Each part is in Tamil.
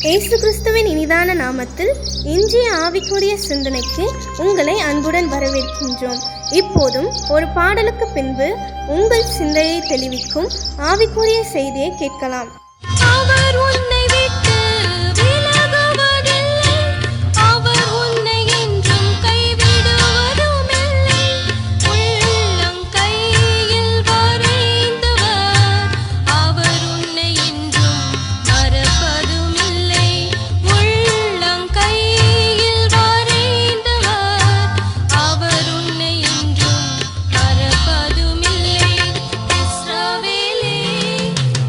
இயேசு கிறிஸ்துவின் இனிதான நாமத்தில் இன்றைய ஆவிக்குரிய சிந்தனைக்கு உங்களை அன்புடன் வரவேற்கின்றோம். இப்போதும் ஒரு பாடலுக்கு பின்பு உங்கள் சிந்தையை தெளிவிக்கும் ஆவிக்குரிய செய்தியை கேட்கலாம். அவர் உன்னை விட்டு விலகுவதில்லை, அவர் உன்னை என்றும் கைவிடுவதும் இல்லை. உள்ளம் கையில் வரைந்தவர், அவர் உன்னை என்றும் மறப்பதும் இல்லை. உள்ளம் கையில் வரைந்தவர், அவர் உன்னை என்றும் மறப்பதும் இல்லை. இஸ்ரவேலே,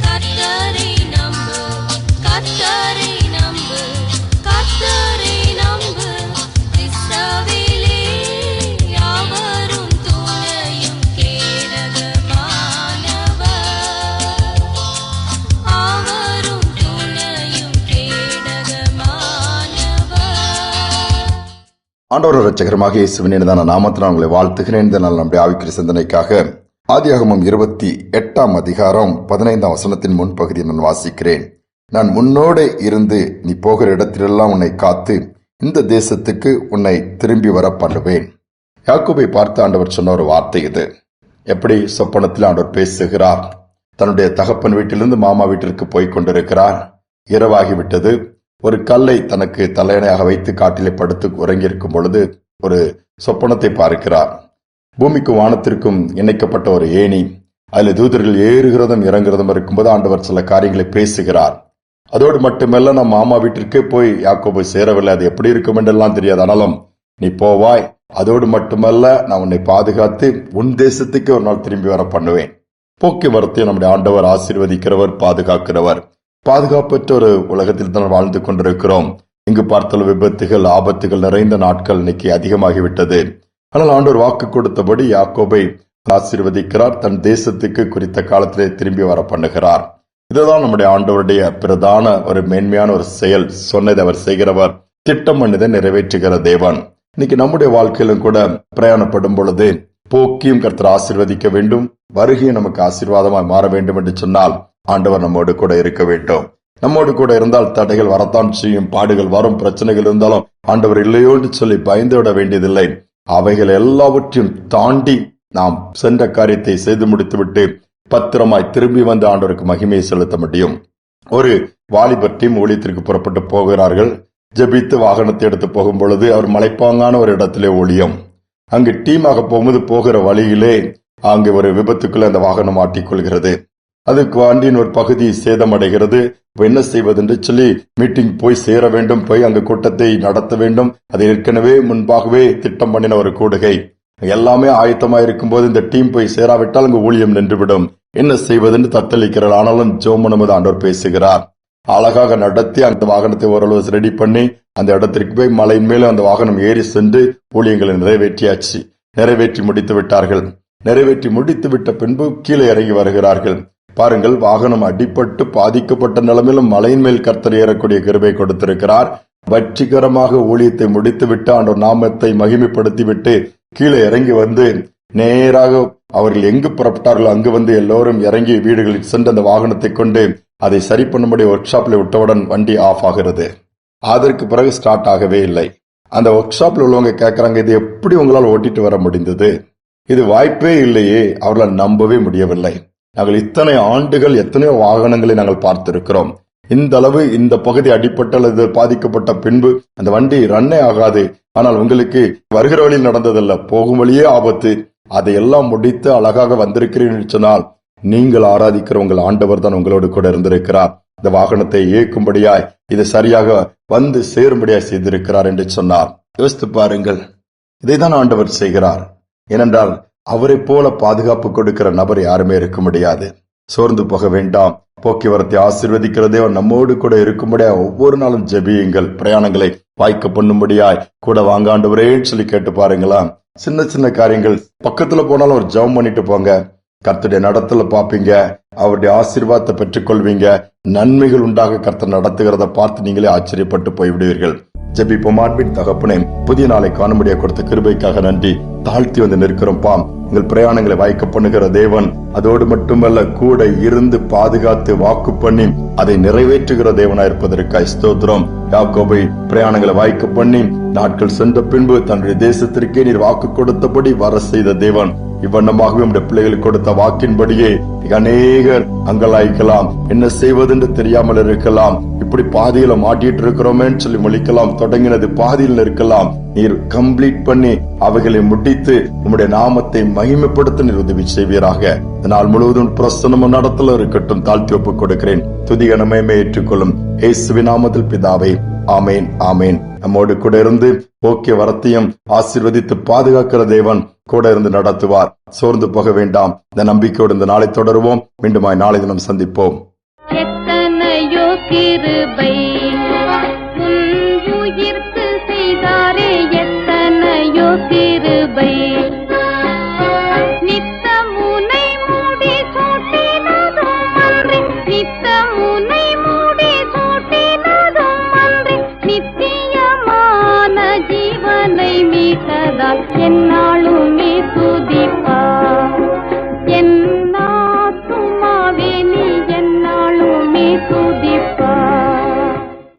கர்த்தரை நம்பு, கர்த்தரை நம்பு, கர்த்தரை நம்பு. இஸ்ரவேலே, யாவரும் துணையும் கேடகமானவர், அவரும் துணையும் கேடகமானவர். ஆண்டவர் இரட்சகரமாக இயேசுவின் இனிதான நாமத்தினால் உங்களை வாழ்த்துகிறேன். இந்த நாள் நம்முடைய ஆவிக்குரிய சிந்தனைக்காக ஆதியாகமம் 28 அதிகாரம் 15 வசனத்தின் முன்பகுதியை நான் வாசிக்கிறேன். நான் முன்னோடு இருந்து நீ போகிற இடத்திலெல்லாம் உன்னை காத்து இந்த தேசத்துக்கு உன்னை திரும்பி வர பண்ணுவேன். யாக்கோபை பார்த்து ஆண்டவர் சொன்ன ஒரு வார்த்தை இது. எப்படி சொப்பனத்தில் ஆண்டவர் பேசுகிறார். தன்னுடைய தகப்பன் வீட்டிலிருந்து மாமா வீட்டிற்கு போய் கொண்டிருக்கிறார். இரவாகிவிட்டது. ஒரு கல்லை தனக்கு தலையணையாக வைத்து காட்டிலே படுத்து உறங்கியிருக்கும் பொழுது ஒரு சொப்பனத்தை பார்க்கிறார். பூமிக்கும் வானத்திற்கும் இணைக்கப்பட்ட ஒரு ஏணி, அதில் தூதர்கள் ஏறுகிறதும் இறங்குறதும் இருக்கும்போது ஆண்டவர் சில காரியங்களை பேசுகிறார். அதோடு மட்டுமல்ல, நம் மாமா வீட்டிற்கே போய் யாக்கோபு சேரவில்லை. அது எப்படி இருக்கும் என்றெல்லாம் தெரியாது. ஆனாலும் நீ போவாய், அதோடு மட்டுமல்ல நான் உன்னை பாதுகாத்து உன் தேசத்துக்கு ஒரு நாள் திரும்பி வர பண்ணுவேன். போக்குவரத்தை நம்முடைய ஆண்டவர் ஆசீர்வதிக்கிறவர், பாதுகாக்கிறவர். பாதுகாப்பற்ற ஒரு உலகத்தில் தான் வாழ்ந்து கொண்டிருக்கிறோம். இங்கு பார்த்தால் விபத்துகள், ஆபத்துகள் நிறைந்த நாட்கள் இன்னைக்கு அதிகமாகிவிட்டது. ஆனால் ஆண்டவர் வாக்கு கொடுத்தபடி யாக்கோபை ஆசீர்வதிக்கிறார். தன் தேசத்துக்கு குறித்த காலத்திலே திரும்பி வர பண்ணுகிறார். இதுதான் நம்முடைய ஆண்டவருடைய பிரதான ஒரு மேன்மையான ஒரு செயல். சொன்னதை அவர் செய்கிறவர், திட்டம் பண்ணதை நிறைவேற்றுகிற தேவன். இன்னைக்கு நம்முடைய வாழ்க்கையிலும் கூட பிரயாணப்படும் பொழுது போக்கியும் கர்த்தர் ஆசீர்வதிக்க வேண்டும், வருகையும் நமக்கு ஆசீர்வாதமாய் மாற வேண்டும் என்று சொன்னால் ஆண்டவர் நம்மோடு கூட இருக்க வேண்டும். நம்மோடு கூட இருந்தால் தடைகள் வரத்தான் செய்யும், பாடுகள் வரும், பிரச்சனைகள் இருந்தாலும் ஆண்டவர் இல்லையோ என்று சொல்லி பயந்து விட வேண்டியதில்லை. அவைகள் எல்லாவற்றையும் தாண்டி நாம் சென்ற காரியத்தை செய்து முடித்துவிட்டு பத்திரமாய் திரும்பி வந்து ஆண்டவருக்கு மகிமையை செலுத்த முடியும். ஒரு வாலிபர் டீம் ஊழியத்திற்கு புறப்பட்டு போகிறார்கள். ஜெபித்து வாகனத்தை எடுத்து போகும் பொழுது அவர் மலைப்பாங்கான ஒரு இடத்திலே ஊழியம். அங்கு டீமாக போகும்போது போகிற வழியிலே அங்கு ஒரு விபத்துக்குள்ள அந்த வாகனம் மாட்டிக்கொள்கிறது. அதுக்கு வண்டியின் ஒரு பகுதி சேதமடைகிறது. என்ன செய்வது என்று சொல்லி மீட்டிங் போய் சேர வேண்டும், போய் அங்கு கூட்டத்தை நடத்த வேண்டும். அது ஏற்கனவே முன்பாகவே திட்டம் பண்ணின ஒரு கூடுகை. எல்லாமே ஆயத்தமாக இருக்கும் போது இந்த டீம் போய் சேராவிட்டால் அங்கு ஊழியம் நின்றுவிடும். என்ன செய்வதென்று தத்தளிக்கிறார். ஆனாலும் ஜெபம் ஆண்டவர் பேசுகிறார். அழகாக நடத்தி அந்த வாகனத்தை ஓரளவு ரெடி பண்ணி அந்த இடத்திற்கு போய் மலையின் மேல அந்த வாகனம் ஏறி சென்று ஊழியங்களை நிறைவேற்றி முடித்து விட்டார்கள். நிறைவேற்றி முடித்து விட்ட பின்பு கீழே இறங்கி வருகிறார்கள். பாருங்கள், வாகனம் அடிபட்டு பாதிக்கப்பட்ட நிலைமையிலும் மலையின் மேல் கர்த்தர் ஏறக்கூடிய கிருபை கொடுத்திருக்கிறார். வெற்றிகரமாக ஊழியத்தை முடித்துவிட்டு ஆண்டவர் நாமத்தை மகிமைப்படுத்திவிட்டு கீழே இறங்கி வந்து நேராக அவர்கள் எங்கு புறப்பட்டார்களோ அங்கு வந்து எல்லோரும் இறங்கி வீடுகளில் சென்று அந்த வாகனத்தை கொண்டு அதை சரி பண்ணும்படி ஒர்க் ஷாப்ல விட்டவுடன் வண்டி ஆஃப் ஆகிறது. அதற்கு பிறகு ஸ்டார்ட் ஆகவே இல்லை. அந்த ஒர்க் ஷாப்ல உள்ளவங்க கேட்கறாங்க, இது எப்படி உங்களால் ஓட்டிட்டு வர முடிந்தது? இது வாய்ப்பே இல்லையே. அவர்களால் நம்பவே முடியவில்லை. நாங்கள் இத்தனை ஆண்டுகள் எத்தனையோ வாகனங்களை நாங்கள் பார்த்திருக்கிறோம். இந்த அளவு இந்த பகுதி அடிப்பட்ட அல்லது பாதிக்கப்பட்ட பின்பு அந்த வண்டி ரன்னே ஆகாது. ஆனால் உங்களுக்கு வருகிற வழியில் நடந்ததல்ல, போகும் வழியே ஆபத்து. அதையெல்லாம் முடித்து அழகாக வந்திருக்கிறீர்கள் சொன்னால் நீங்கள் ஆராதிக்கிற உங்கள் ஆண்டவர் தான் உங்களோடு கூட இருந்திருக்கிறார். இந்த வாகனத்தை இயக்கும்படியாய் இது சரியாக வந்து சேரும்படியாய் செய்திருக்கிறார் என்று சொன்னார். யோசித்து பாருங்கள், இதைதான் ஆண்டவர் செய்கிறார். ஏனென்றால் அவரை போல பாதுகாப்பு கொடுக்கிற நபர் யாருமே இருக்க முடியாது. சோர்ந்து போக வேண்டாம். போக்குவரத்தை ஆசீர்வதிக்கிறதே நம்மோடு கூட இருக்கும்படியா ஒவ்வொரு நாளும் ஜெபியுங்கள். பிரயாணங்களை வாய்க்க பண்ணும்படியாய் கூட வாங்க ஆண்டவரேன்னு சொல்லி கேட்டு பாருங்களா. சின்ன சின்ன காரியங்கள் பக்கத்துல போனாலும் ஒரு ஜெபம் பண்ணிட்டு போங்க. கர்த்தருடைய நடத்தல பாப்பீங்க, அவருடைய ஆசீர்வாதத்தை பெற்றுக்கொள்வீங்க. நன்மைகள் உண்டாக கர்த்தர் நடத்துகிறத பார்த்து நீங்களே ஆச்சரியப்பட்டு போய்விடுவீர்கள். ஜெபிப்போம். அன்பின் தகப்பனே, புதிய நாளை காணும்படியா கொடுத்த கிருபைக்காக நன்றி. தாழ்த்தி வந்து நிற்கிறோம் பாம். எங்கள் பிரயாணங்களை வாய்க்க பண்ணுகிற தேவன், அதோடு மட்டுமல்ல கூட இருந்து பாதுகாத்து வாக்கு பண்ணி அதை நிறைவேற்றுகிற தேவனாய் இருப்பதற்காய் ஸ்தோத்திரம். யாக்கோபை பிரயாணங்களை வாய்க்க பண்ணி நாட்கள் சென்ற பின்பு தன்னுடைய தேசத்திற்கே நீர் வாக்கு கொடுத்தபடி வர செய்த தேவன். இவ்வண்ணமாகவே நம்முடைய பிள்ளைகளுக்கு கொடுத்த வாக்கின்படியே அநேகர் அங்கலாய்க்கலாம், என்ன செய்வதென்று தெரியாமல் இருக்கலாம், இப்படி பாதியில மாட்டிட்டு இருக்கிறோமேன்னு சொல்லி முழிக்கலாம், தொடங்கினது பாதியில் இருக்கலாம். நீர் கம்ப்ளீட் பண்ணி அவைகளை முடித்து நம்முடைய நாமத்தை மகிமைப்படுத்த நீர் உதவி செய்வீராக. நாள் முழுவதும் பிரசன்னமும் நடத்தல இருக்கட்டும். தாழ்த்தி ஒப்புக் கொடுக்கிறேன். துதிகனமே ஏற்றுக்கொள்ளும் இயேசுவின் நாமத்தில் பிதாவே, ஆமேன் ஆமேன். நம்மோடு கூட இருந்து போக்கிய வரத்தையும் ஆசீர்வதித்து பாதுகாக்கிற தேவன் கூட இருந்து நடத்துவார். சோர்ந்து போக வேண்டாம். இந்த நம்பிக்கையோடு இந்த நாளை தொடருவோம். மீண்டுமாய் நாளை தினம் சந்திப்போம். எத்தனையோ கிருபை உன் உயிர்க்கு செய்தாரே, எத்தனையோ கிருபை. நித்தமுனை மூடி சூட்டினதும் அன்றி, நித்தமுனை மூடி சூட்டினதும் அன்றி, நித்தியமான ஜீவனை மீட்டதால் என்னாலுமே